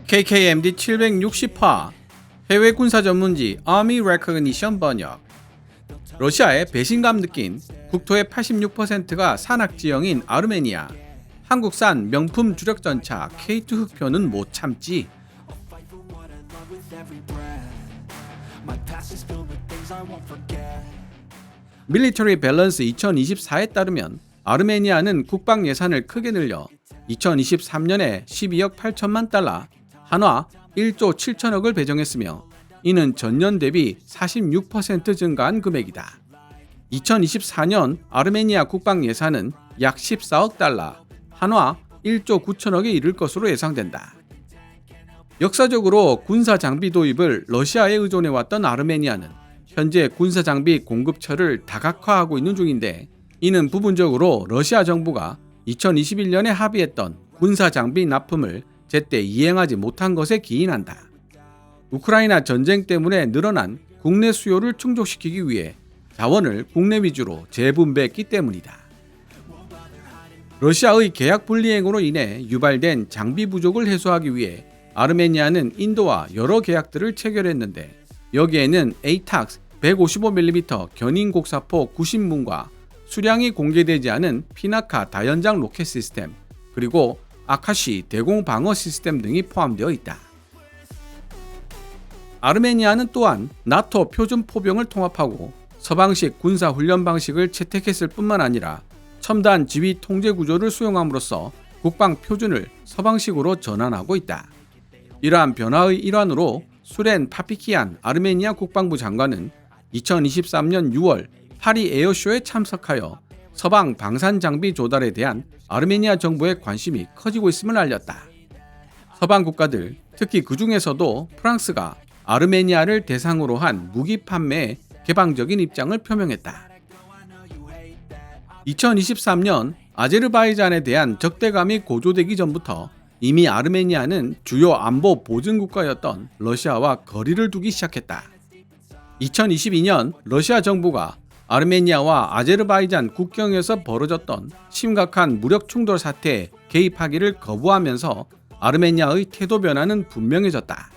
KKMD 760화 해외 군사 전문지 Army Recognition 번역. 러시아의 배신감 느낀 국토의 86%가 산악지형인 아르메니아. 한국산 명품 주력전차 K2 흑표는 못 참지. 밀리터리 밸런스 2024에 따르면 아르메니아는 국방 예산을 크게 늘려 2023년에 12억 8천만 달러, 한화 1조 7천억을 배정했으며 이는 전년 대비 46% 증가한 금액이다. 2024년 아르메니아 국방 예산은 약 14억 달러, 한화 1조 9천억에 이를 것으로 예상된다. 역사적으로 군사 장비 도입을 러시아에 의존해왔던 아르메니아는 현재 군사 장비 공급처를 다각화하고 있는 중인데 이는 부분적으로 러시아 정부가 2021년에 합의했던 군사 장비 납품을 제때 이행하지 못한 것에 기인한다. 우크라이나 전쟁 때문에 늘어난 국내 수요를 충족시키기 위해 자원을 국내 위주로 재분배했기 때문이다. 러시아의 계약 불이행으로 인해 유발된 장비 부족을 해소하기 위해 아르메니아는 인도와 여러 계약들을 체결했는데 여기에는 ATACMS 155mm 견인 곡사포 90문과 수량이 공개되지 않은 피나카 다연장 로켓 시스템 그리고 아카시 대공 방어 시스템 등이 포함되어 있다. 아르메니아는 또한 나토 표준 포병을 통합하고 서방식 군사 훈련 방식을 채택했을 뿐만 아니라 첨단 지휘 통제 구조를 수용함으로써 국방 표준을 서방식으로 전환하고 있다. 이러한 변화의 일환으로 수렌 파피키안 아르메니아 국방부 장관은 2023년 6월 파리 에어쇼에 참석하여 서방 방산 장비 조달에 대한 아르메니아 정부의 관심이 커지고 있음을 알렸다. 서방 국가들, 특히 그 중에서도 프랑스가 아르메니아를 대상으로 한 무기 판매에 개방적인 입장을 표명했다. 2023년 아제르바이잔에 대한 적대감이 고조되기 전부터 이미 아르메니아는 주요 안보 보증 국가였던 러시아와 거리를 두기 시작했다. 2022년 러시아 정부가 아르메니아와 아제르바이잔 국경에서 벌어졌던 심각한 무력 충돌 사태에 개입하기를 거부하면서 아르메니아의 태도 변화는 분명해졌다.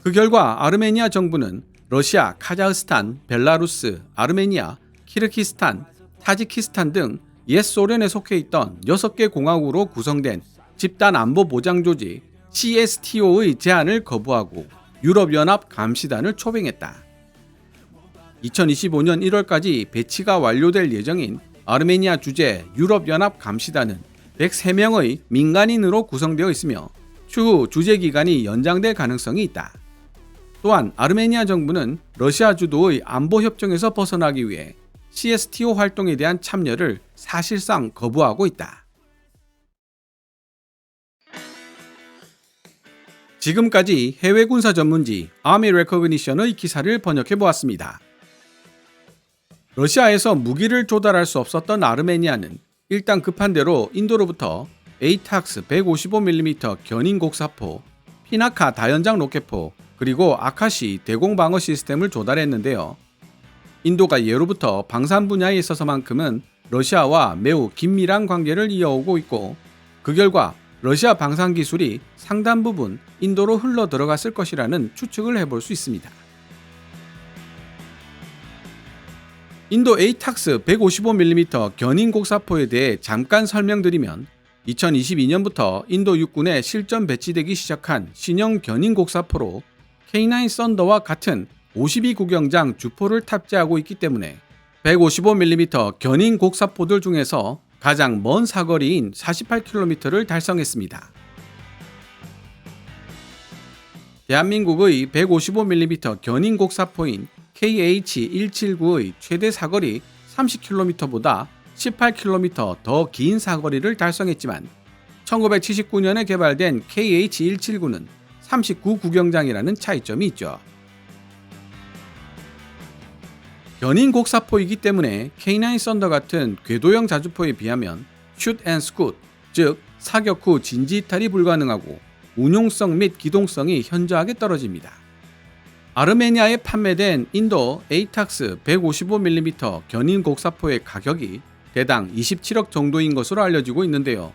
그 결과 아르메니아 정부는 러시아, 카자흐스탄, 벨라루스, 아르메니아, 키르기스탄, 타지키스탄 등 옛 소련에 속해 있던 6개 공화국으로 구성된 집단안보보장조직 CSTO의 제안을 거부하고 유럽연합 감시단을 초빙했다. 2025년 1월까지 배치가 완료될 예정인 아르메니아 주재 유럽연합 감시단은 103명의 민간인으로 구성되어 있으며 추후 주재 기간이 연장될 가능성이 있다. 또한 아르메니아 정부는 러시아 주도의 안보 협정에서 벗어나기 위해 CSTO 활동에 대한 참여를 사실상 거부하고 있다. 지금까지 해외 군사 전문지 Army Recognition의 기사를 번역해 보았습니다. 러시아에서 무기를 조달할 수 없었던 아르메니아는 일단 급한 대로 인도로부터 ATACMS 155mm 견인 곡사포, 피나카 다연장 로켓포, 그리고 아카시 대공 방어 시스템을 조달했는데요. 인도가 예로부터 방산 분야에 있어서만큼은 러시아와 매우 긴밀한 관계를 이어오고 있고 그 결과 러시아 방산 기술이 상당 부분 인도로 흘러 들어갔을 것이라는 추측을 해볼 수 있습니다. 인도 ATACMS 155mm 견인 곡사포에 대해 잠깐 설명드리면 2022년부터 인도 육군에 실전 배치되기 시작한 신형 견인 곡사포로 K9 썬더와 같은 52구경장 주포를 탑재하고 있기 때문에 155mm 견인 곡사포들 중에서 가장 먼 사거리인 48km를 달성했습니다. 대한민국의 155mm 견인 곡사포인 KH-179의 최대 사거리 30km보다 18km 더 긴 사거리를 달성했지만 1979년에 개발된 KH-179는 39구경장이라는 차이점이 있죠. 견인 곡사포이기 때문에 K9 썬더 같은 궤도형 자주포에 비하면 슛 앤 스굿, 즉 사격 후 진지 이탈이 불가능하고 운용성 및 기동성이 현저하게 떨어집니다. 아르메니아에 판매된 인도 ATACMS 155mm 견인 곡사포의 가격이 대당 27억 정도인 것으로 알려지고 있는데요.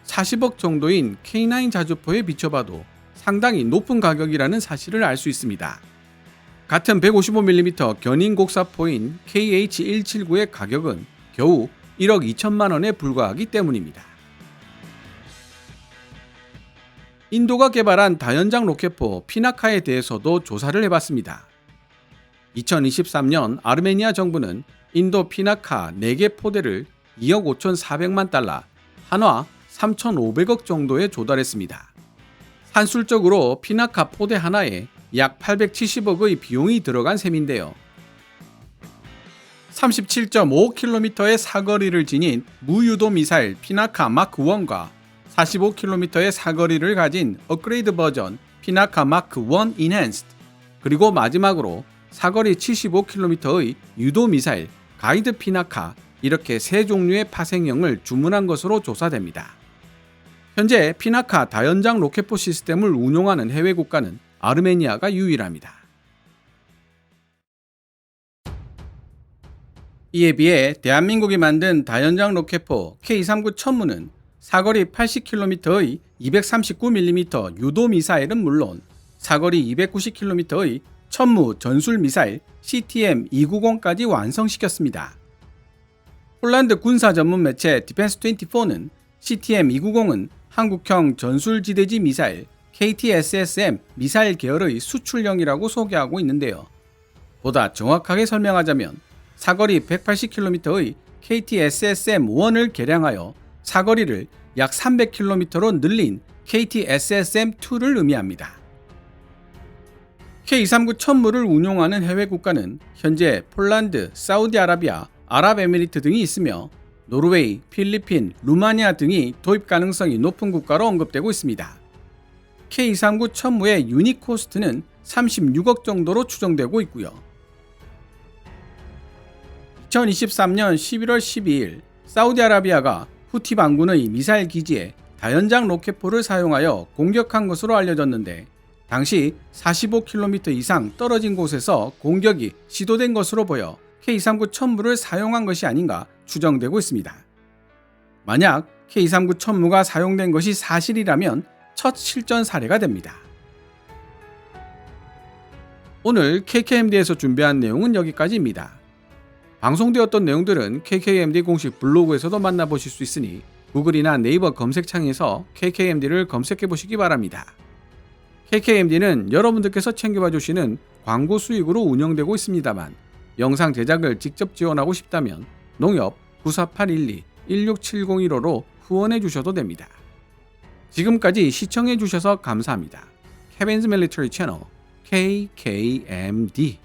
40억 정도인 K9 자주포에 비춰봐도 상당히 높은 가격이라는 사실을 알 수 있습니다. 같은 155mm 견인 곡사포인 KH179의 가격은 겨우 1억 2천만 원에 불과하기 때문입니다. 인도가 개발한 다연장 로켓포 피나카에 대해서도 조사를 해봤습니다. 2023년 아르메니아 정부는 인도 피나카 4개 포대를 2억 5,400만 달러, 한화 3,500억 정도에 조달했습니다. 산술적으로 피나카 포대 하나에 약 870억의 비용이 들어간 셈인데요. 37.5km의 사거리를 지닌 무유도 미사일 피나카 마크 1과 45km의 사거리를 가진 업그레이드 버전 피나카 마크 1 인핸스드, 그리고 마지막으로 사거리 75km의 유도 미사일 가이드 피나카, 이렇게 세 종류의 파생형을 주문한 것으로 조사됩니다. 현재 피나카 다연장 로켓포 시스템을 운용하는 해외 국가는 아르메니아가 유일합니다. 이에 비해 대한민국이 만든 다연장 로켓포 K239 천무는 사거리 80km의 239mm 유도 미사일은 물론 사거리 290km의 천무 전술 미사일 CTM-290까지 완성시켰습니다. 폴란드 군사 전문 매체 디펜스24는 CTM-290은 한국형 전술지대지 미사일 KTSSM 미사일 계열의 수출형이라고 소개하고 있는데요. 보다 정확하게 설명하자면 사거리 180km의 KTSSM-1을 개량하여 사거리를 약 300km로 늘린 KTSSM-2를 의미합니다. K239 천무를 운용하는 해외 국가는 현재 폴란드, 사우디아라비아, 아랍에미리트 등이 있으며 노르웨이, 필리핀, 루마니아 등이 도입 가능성이 높은 국가로 언급되고 있습니다. K239 천무의 유닛 코스트는 36억 정도로 추정되고 있고요. 2023년 11월 12일 사우디아라비아가 후티 반군의 미사일 기지에 다연장 로켓포를 사용하여 공격한 것으로 알려졌는데, 당시 45km 이상 떨어진 곳에서 공격이 시도된 것으로 보여 K239 천무를 사용한 것이 아닌가 추정되고 있습니다. 만약 K239 천무가 사용된 것이 사실이라면 첫 실전 사례가 됩니다. 오늘 KKMD에서 준비한 내용은 여기까지입니다. 방송되었던 내용들은 KKMD 공식 블로그에서도 만나보실 수 있으니 구글이나 네이버 검색창에서 KKMD를 검색해 보시기 바랍니다. KKMD는 여러분들께서 챙겨봐 주시는 광고 수익으로 운영되고 있습니다만, 영상 제작을 직접 지원하고 싶다면 농협 9481216701호로 후원해 주셔도 됩니다. 지금까지 시청해 주셔서 감사합니다. 케빈스 밀리터리 채널 KKMD